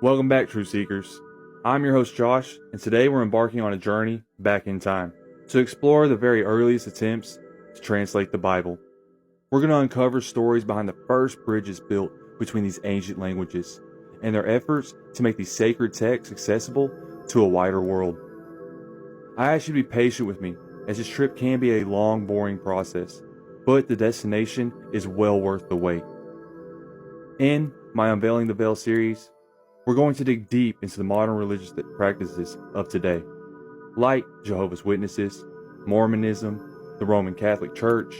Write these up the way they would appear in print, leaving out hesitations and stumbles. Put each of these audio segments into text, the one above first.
Welcome back, True Seekers. I'm your host, Josh, and today we're embarking on a journey back in time to explore the very earliest attempts to translate the Bible. We're going to uncover stories behind the first bridges built between these ancient languages and their efforts to make these sacred texts accessible to a wider world. I ask you to be patient with me, as this trip can be a long, boring process, but the destination is well worth the wait. In my Unveiling the Veil series, we're going to dig deep into the modern religious practices of today, like Jehovah's Witnesses, Mormonism, the Roman Catholic Church,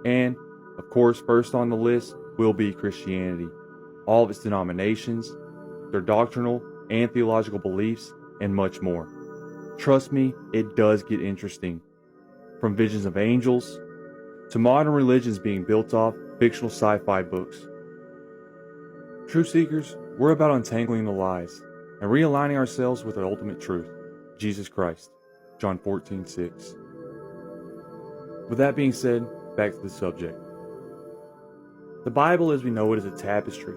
and, of course, first on the list will be Christianity, all of its denominations, their doctrinal and theological beliefs, and much more. Trust me, it does get interesting. From visions of angels to modern religions being built off fictional sci-fi books. True Seekers, we're about untangling the lies and realigning ourselves with the ultimate truth, Jesus Christ, John 14:6. With that being said, back to the subject. The Bible as we know it is a tapestry,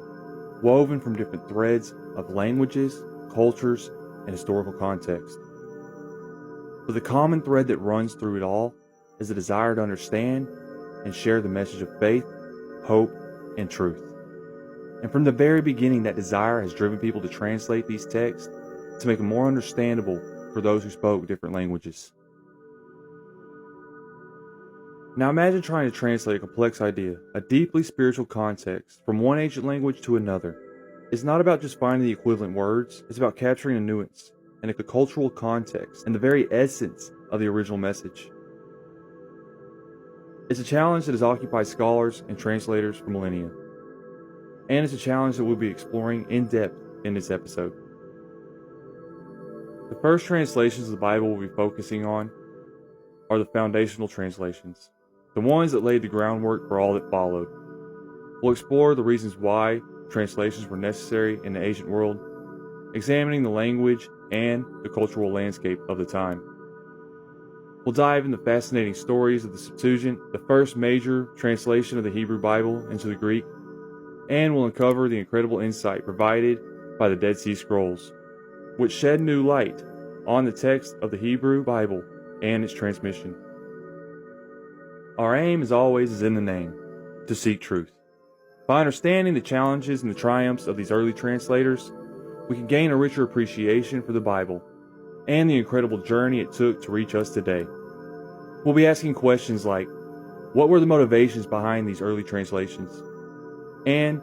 woven from different threads of languages, cultures, and historical context. But the common thread that runs through it all is a desire to understand and share the message of faith, hope, and truth. And from the very beginning, that desire has driven people to translate these texts to make them more understandable for those who spoke different languages. Now imagine trying to translate a complex idea, a deeply spiritual context, from one ancient language to another. It's not about just finding the equivalent words, it's about capturing a nuance and a cultural context and the very essence of the original message. It's a challenge that has occupied scholars and translators for millennia. And it's a challenge that we'll be exploring in depth in this episode. The first translations of the Bible we'll be focusing on are the foundational translations, the ones that laid the groundwork for all that followed. We'll explore the reasons why translations were necessary in the ancient world, examining the language and the cultural landscape of the time. We'll dive into fascinating stories of the Septuagint, the first major translation of the Hebrew Bible into the Greek, and we'll uncover the incredible insight provided by the Dead Sea Scrolls, which shed new light on the text of the Hebrew Bible and its transmission. Our aim, as always, is in the name, to seek truth. By understanding the challenges and the triumphs of these early translators, we can gain a richer appreciation for the Bible and the incredible journey it took to reach us today. We'll be asking questions like, what were the motivations behind these early translations? And